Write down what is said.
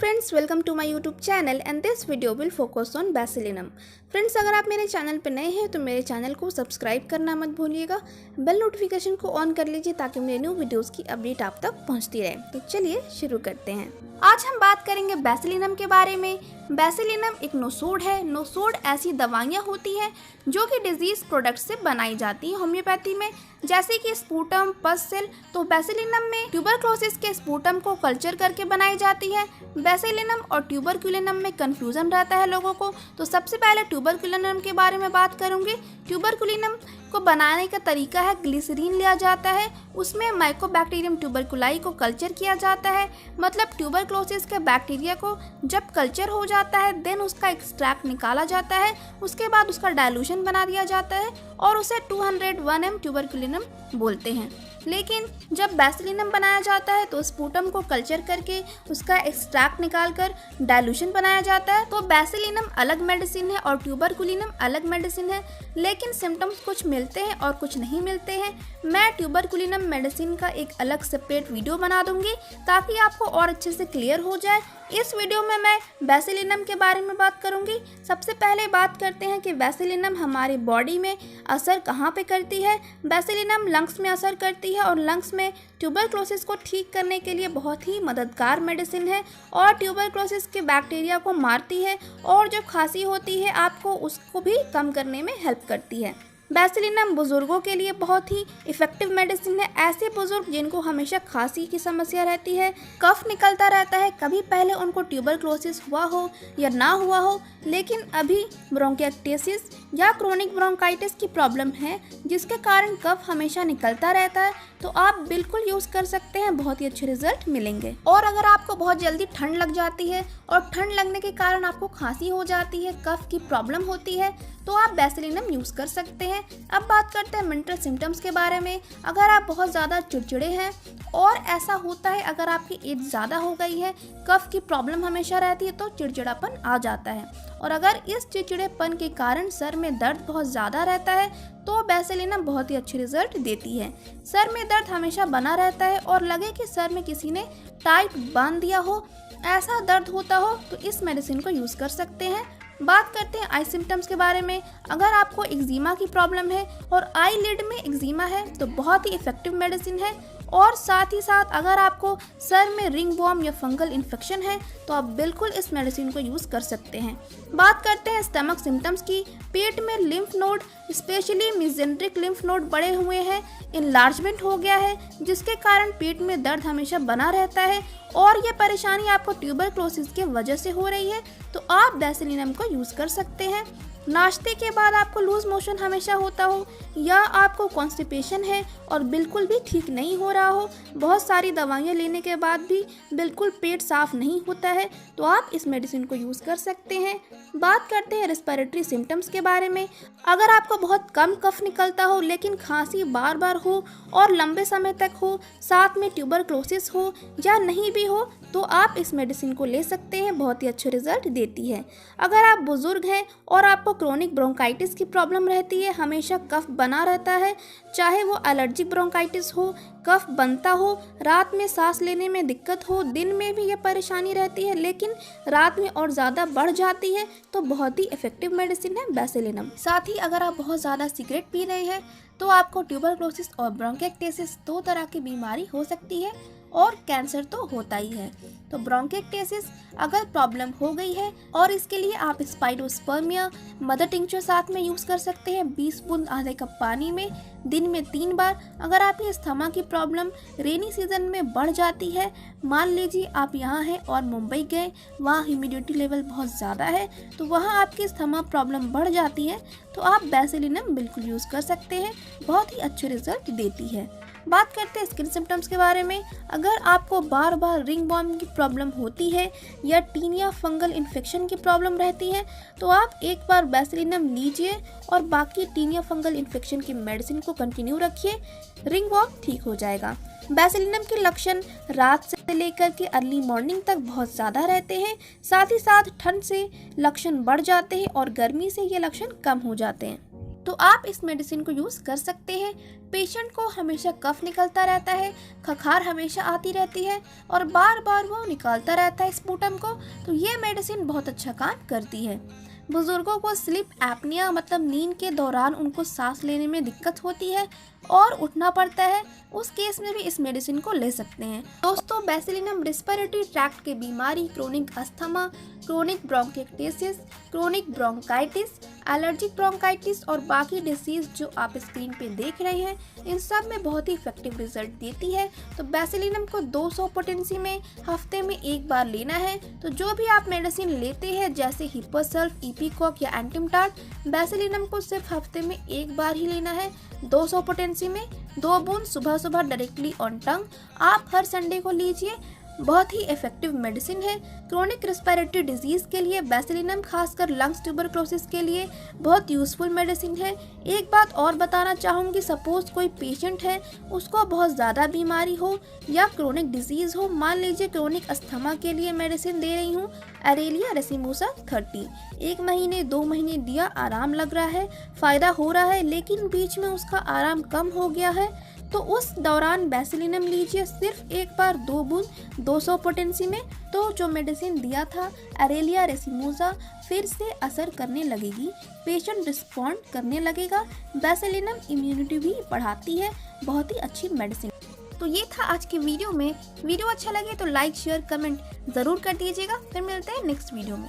Friends, welcome to my YouTube channel and this video will focus on bacillinum. Friends, अगर आप मेरे channel पर नए हैं तो मेरे चैनल को सब्सक्राइब करना मत भूलिएगा। बेल नोटिफिकेशन को ऑन कर लीजिए ताकि मेरे न्यू वीडियोस की अपडेट आप तक पहुंचती रहे। तो चलिए शुरू करते हैं। आज हम बात करेंगे बैसिलिनम के बारे में। बैसिलिनम एक नोसोड है। नोसोड ऐसी दवाइयाँ होती हैं जो कि डिजीज प्रोडक्ट से बनाई जाती हैं होम्योपैथी में, जैसे कि स्पूटम, पस सेल। तो बैसिलिनम में ट्यूबरक्लोसिस के स्पूटम को कल्चर करके बनाई जाती है। बैसिलिनम और ट्यूबरक्युलिनम में कंफ्यूजन रहता है लोगों को, तो सबसे पहले ट्यूबरक्युलिनम के बारे में बात करूंगी। ट्यूबरक्युलिनम को बनाने का तरीका है, ग्लिसरीन लिया जाता है, उसमें माइकोबैक्टीरियम ट्यूबरकुलाई को कल्चर किया जाता है। मतलब ट्यूबरक्लोसिस के बैक्टीरिया को जब कल्चर हो जाता है देन उसका एक्सट्रैक्ट निकाला जाता है, उसके बाद उसका डाइल्यूशन बना दिया जाता है और उसे 201 ट्यूबरक्युलिनम बोलते हैं। लेकिन जब बैसिलिनम बनाया जाता है तो स्पूटम को कल्चर करके उसका एक्सट्रैक्ट निकालकर डाइल्यूशन बनाया जाता है। तो बैसिलिनम अलग मेडिसिन है और ट्यूबरकुलिनम अलग मेडिसिन है, लेकिन सिम्टम्स कुछ मिलते हैं और कुछ नहीं मिलते हैं। मैं ट्यूबरकुलिनम मेडिसिन का एक अलग सेपरेट वीडियो बना दूंगी ताकि आपको और अच्छे से क्लियर हो जाए। इस वीडियो में मैं बैसिलिनम के बारे में बात करूंगी। सबसे पहले बात करते हैं कि बैसिलिनम हमारी बॉडी में असर कहाँ पे करती है। बैसिलिनम लंग्स में असर करती है और लंग्स में ट्यूबरक्लोसिस को ठीक करने के लिए बहुत ही मददगार मेडिसिन है और ट्यूबरक्लोसिस के बैक्टीरिया को मारती है और जब खांसी होती है आपको उसको भी कम करने में हेल्प करती है। बैसिलिनम बुजुर्गों के लिए बहुत ही इफेक्टिव मेडिसिन है। ऐसे बुजुर्ग जिनको हमेशा खांसी की समस्या रहती है, कफ निकलता रहता है, कभी पहले उनको ट्यूबरक्लोसिस हुआ हो या ना हुआ हो, लेकिन अभी ब्रोंकाइटिस या क्रोनिक ब्रोंकाइटिस की प्रॉब्लम है जिसके कारण कफ हमेशा निकलता रहता है, तो आप बिल्कुल यूज़ कर सकते हैं, बहुत ही अच्छे रिजल्ट मिलेंगे। और अगर आपको बहुत जल्दी ठंड लग जाती है और ठंड लगने के कारण आपको खांसी हो जाती है, कफ की प्रॉब्लम होती है, तो आप बैसिलिनम यूज़ कर सकते हैं। अब बात करते हैं मेंटल सिम्टम्स के बारे में। अगर आप बहुत ज़्यादा चिड़चिड़े हैं और ऐसा होता है अगर आपकी एज ज़्यादा हो गई है, कफ की प्रॉब्लम हमेशा रहती है, तो चिड़चिड़ापन आ जाता है। और अगर इस चिड़चिड़ेपन के कारण सर में दर्द बहुत ज़्यादा रहता है तो बैसिलिनम बहुत ही अच्छी रिजल्ट देती है। सर में दर्द हमेशा बना रहता है और लगे कि सर में किसी ने टाइट बांध दिया हो, ऐसा दर्द होता हो, तो इस मेडिसिन को यूज़ कर सकते हैं। बात करते हैं आई सिम्टम्स के बारे में। अगर आपको एक्जिमा की प्रॉब्लम है और आई लिड में एक्जिमा है तो बहुत ही इफेक्टिव मेडिसिन है। और साथ ही साथ अगर आपको सर में रिंगवॉर्म या फंगल इन्फेक्शन है तो आप बिल्कुल इस मेडिसिन को यूज़ कर सकते हैं। बात करते हैं स्टमक सिम्टम्स की। पेट में lymph node, specially mesenteric lymph node बड़े हुए हैं, इनलार्जमेंट हो गया है जिसके कारण पेट में दर्द हमेशा बना रहता है और ये परेशानी आपको ट्यूबरक्लोसिस की वजह से हो रही है, तो आप बैसिलिनम को यूज़ कर सकते हैं। नाश्ते के बाद आपको लूज मोशन हमेशा होता हो या आपको कॉन्स्टिपेशन है और बिल्कुल भी ठीक नहीं हो रहा हो, बहुत सारी दवाइयाँ लेने के बाद भी बिल्कुल पेट साफ नहीं होता है, तो आप इस मेडिसिन को यूज़ कर सकते हैं। बात करते हैं रेस्पिरेटरी सिम्टम्स के बारे में। अगर आपको बहुत कम कफ निकलता हो लेकिन खांसी बार बार हो और लंबे समय तक हो, साथ में ट्यूबरक्लोसिस हो या नहीं भी हो, तो आप इस मेडिसिन को ले सकते हैं, बहुत ही अच्छे रिजल्ट देती है। अगर आप बुजुर्ग हैं और आपको क्रोनिक ब्रोंकाइटिस की प्रॉब्लम रहती है, हमेशा कफ बना रहता है, चाहे वो एलर्जिक ब्रोंकाइटिस हो, कफ बनता हो, रात में सांस लेने में दिक्कत हो, दिन में भी ये परेशानी रहती है लेकिन रात में और ज़्यादा बढ़ जाती है, तो बहुत ही इफेक्टिव मेडिसिन है बैसिलिनम। साथ ही अगर आप बहुत ज़्यादा सिगरेट पी रहे हैं तो आपको ट्यूबरक्लोसिस और ब्रोंकाइटिस दो तरह की बीमारी हो सकती है और कैंसर तो होता ही है। तो ब्रोंकाइटिस अगर प्रॉब्लम हो गई है और इसके लिए आप स्पाइरोस्पर्मिया मदर टिंचर साथ में यूज़ कर सकते हैं 20 बूंद आधे कप पानी में दिन में 3 बार। अगर आपकी अस्थमा की प्रॉब्लम रेनी सीजन में बढ़ जाती है, मान लीजिए आप यहाँ हैं और मुंबई गए, वहाँ ह्यूमिडिटी लेवल बहुत ज़्यादा है, तो वहाँ आपकी अस्थमा प्रॉब्लम बढ़ जाती है, तो आप बैसिलिनम बिल्कुल यूज़ कर सकते हैं, बहुत ही अच्छे रिजल्ट देती है। बात करते हैं स्किन सिम्टम्स के बारे में। अगर आपको बार बार रिंगवॉर्म की प्रॉब्लम होती है या टीनिया फंगल इन्फेक्शन की प्रॉब्लम रहती है, तो आप एक बार बैसिलिनम लीजिए और बाकी टीनिया फंगल इन्फेक्शन की मेडिसिन को कंटिन्यू रखिए, रिंगवॉर्म ठीक हो जाएगा। बैसिलिनम के लक्षण रात से लेकर के अर्ली मॉर्निंग तक बहुत ज़्यादा रहते हैं, साथ ही साथ ठंड से लक्षण बढ़ जाते हैं और गर्मी से ये लक्षण कम हो जाते हैं। तो आप इस मेडिसिन को यूज़ कर सकते हैं। पेशेंट को हमेशा कफ निकलता रहता है, खखार हमेशा आती रहती है और बार बार वो निकालता रहता है स्पूटम को, तो ये मेडिसिन बहुत अच्छा काम करती है। बुजुर्गों को स्लीप एपनिया मतलब नींद के दौरान उनको सांस लेने में दिक्कत होती है और उठना पड़ता है, उस केस में भी इस मेडिसिन को ले सकते हैं। दोस्तों, बैसिलिनम रेस्पिरेटरी ट्रैक्ट की बीमारी, chronic asthma, chronic bronchitis, chronic bronchitis, allergic bronchitis और बाकी डिसीज जो आप स्क्रीन पे देख रहे हैं, इन सब में बहुत ही इफेक्टिव रिजल्ट देती है। तो बैसिलिनम को 200 पोटेंसी में हफ्ते में एक बार लेना है। तो जो भी आप मेडिसिन लेते हैं जैसे हिप्पोसल्फ, इपिकॉक या एंटिमटाट, बैसिलिनम को सिर्फ हफ्ते में एक बार ही लेना है 200 पोटेंसी में, 2 बूंद सुबह सुबह डायरेक्टली ऑन टंग। आप हर संडे को लीजिए, बहुत ही इफेक्टिव मेडिसिन है। क्रोनिक रेस्पिरेटरी डिजीज के लिए बैसिलिनम, खासकर लंग्स ट्यूबरक्लोसिस के लिए बहुत यूजफुल मेडिसिन है। एक बात और बताना चाहूँगी, सपोज कोई पेशेंट है, उसको बहुत ज़्यादा बीमारी हो या क्रोनिक डिजीज़ हो, मान लीजिए क्रोनिक अस्थमा के लिए मेडिसिन दे रही हूँ एरेलिया रेसिमोसा 30, 1 महीने 2 महीने दिया, आराम लग रहा है, फ़ायदा हो रहा है, लेकिन बीच में उसका आराम कम हो गया है, तो उस दौरान बैसिलिनम लीजिए सिर्फ एक बार 2 बूंद 200 पोटेंसी में। तो जो मेडिसिन दिया था एरेलिया रेसिमोसा फिर से असर करने लगेगी, पेशेंट रिस्पॉन्ड करने लगेगा। बैसिलिनम इम्यूनिटी भी बढ़ाती है, बहुत ही अच्छी मेडिसिन। तो ये था आज की वीडियो में। वीडियो अच्छा लगे तो लाइक शेयर कमेंट ज़रूर कर दीजिएगा। फिर मिलते हैं नेक्स्ट वीडियो में।